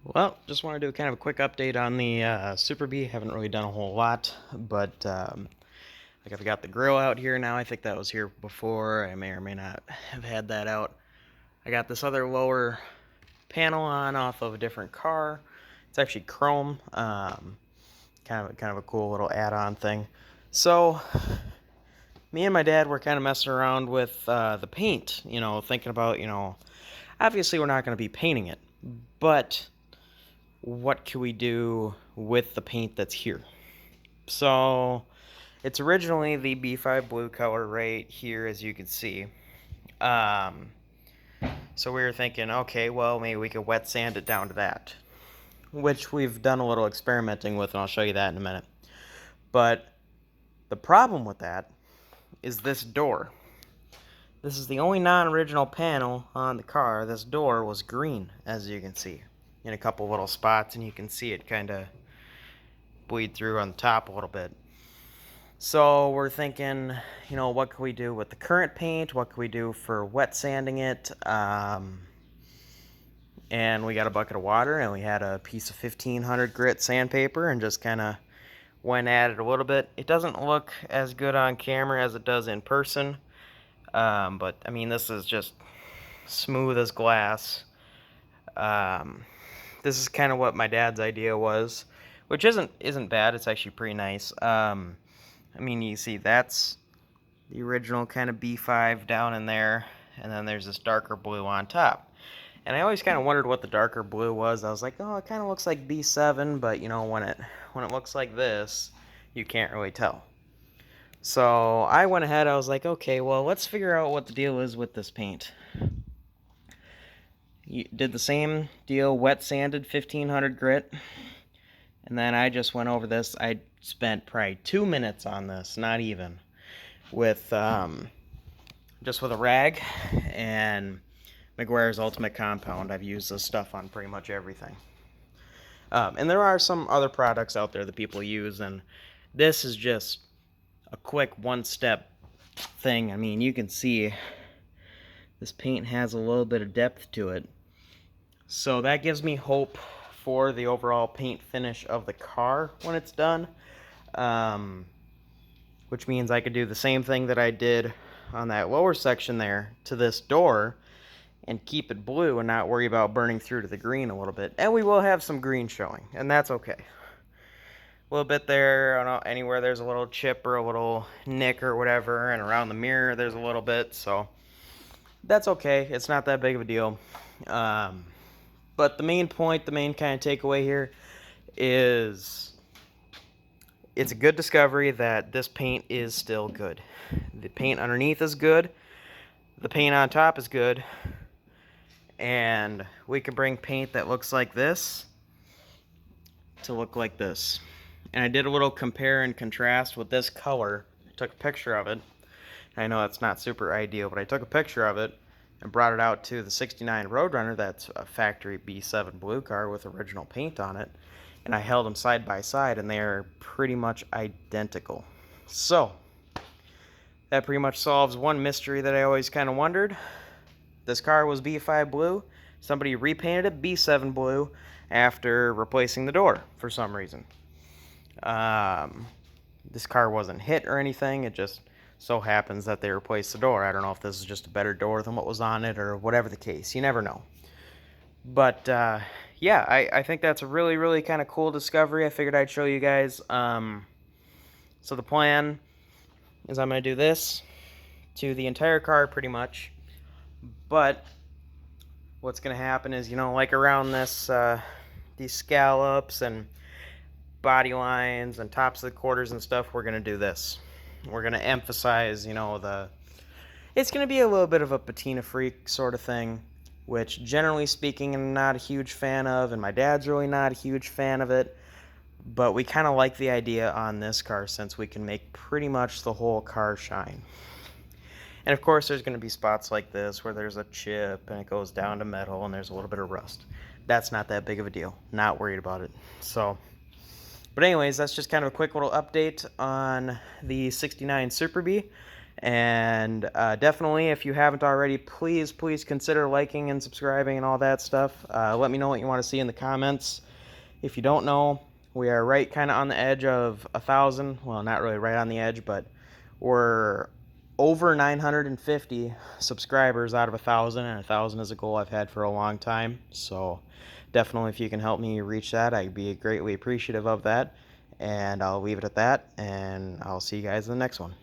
Well, just want to do kind of a quick update on the Super Bee. Haven't really done a whole lot, but like I've got the grill out here now. I think that was here before. I may or may not have had that out. I got this other lower panel on off of a different car. It's actually chrome. Kind of a cool little add-on thing. So me and my dad were kind of messing around with the paint. Thinking about obviously we're not going to be painting it, but what can we do with the paint that's here? So it's originally the B5 blue color right here, as you can see. Um, so we were thinking, okay, well, maybe we could wet sand it down to that, which we've done a little experimenting with, and I'll show you that in a minute. But the problem with that is this door. This is the only non-original panel on the car. This door was green, as you can see, in a couple little spots, and you can see it kind of bleed through on the top a little bit. So we're thinking, what can we do with the current paint? What can we do for wet sanding it? And we got a bucket of water, and we had a piece of 1500 grit sandpaper, and just kind of went at it a little bit. It doesn't look as good on camera as it does in person, but I mean, this is just smooth as glass. This is kind of what my dad's idea was, which isn't bad. It's actually pretty nice. I mean, you see that's the original kind of B5 down in there, and then there's this darker blue on top. And I always kind of wondered what the darker blue was. I was like, oh, it kind of looks like B7, but when it looks like this, you can't really tell. So I went ahead. I was like, okay, well, let's figure out what the deal is with this paint. You did the same deal, wet sanded 1500 grit, and then I just went over this. I spent probably 2 minutes on this, not even, with just with a rag and meguires Ultimate Compound. I've used this stuff on pretty much everything. And there are some other products out there that people use, and this is just a quick one-step thing. I mean, you can see this paint has a little bit of depth to it. So that gives me hope for the overall paint finish of the car when it's done. Which means I could do the same thing that I did on that lower section there to this door and keep it blue and not worry about burning through to the green a little bit. And we will have some green showing, and that's okay. A little bit there, I don't know, anywhere there's a little chip or a little nick or whatever, and around the mirror there's a little bit, so that's okay. It's not that big of a deal. But the main point, the main kind of takeaway here is it's a good discovery that this paint is still good. The paint underneath is good. The paint on top is good. And we can bring paint that looks like this to look like this. And I did a little compare and contrast with this color. I took a picture of it. I know that's not super ideal, but I took a picture of it and brought it out to the 69 Roadrunner. That's a factory B7 blue car with original paint on it. And I held them side by side, and they are pretty much identical. So that pretty much solves one mystery that I always kind of wondered. This car was B5 blue. Somebody repainted it B7 blue after replacing the door for some reason. This car wasn't hit or anything. It just so happens that they replaced the door. I don't know if this is just a better door than what was on it or whatever the case. You never know. But yeah, I think that's a really, really kind of cool discovery. I figured I'd show you guys. So the plan is I'm going to do this to the entire car pretty much. But what's going to happen is, like around this, these scallops and body lines and tops of the quarters and stuff, we're going to do this. We're going to emphasize, it's going to be a little bit of a patina freak sort of thing, which generally speaking I'm not a huge fan of, and my dad's really not a huge fan of it. But we kind of like the idea on this car since we can make pretty much the whole car shine. And of course there's going to be spots like this where there's a chip and it goes down to metal and there's a little bit of rust. That's not that big of a deal. Not worried about it. But anyways, that's just kind of a quick little update on the 69 Super Bee. And definitely, if you haven't already, please consider liking and subscribing and all that stuff. Let me know what you want to see in the comments. If you don't know, we are right kind of on the edge of 1,000. Well, not really right on the edge, but we're over 950 subscribers out of 1,000, and 1,000 is a goal I've had for a long time. So definitely, if you can help me reach that, I'd be greatly appreciative of that. And I'll leave it at that, and I'll see you guys in the next one.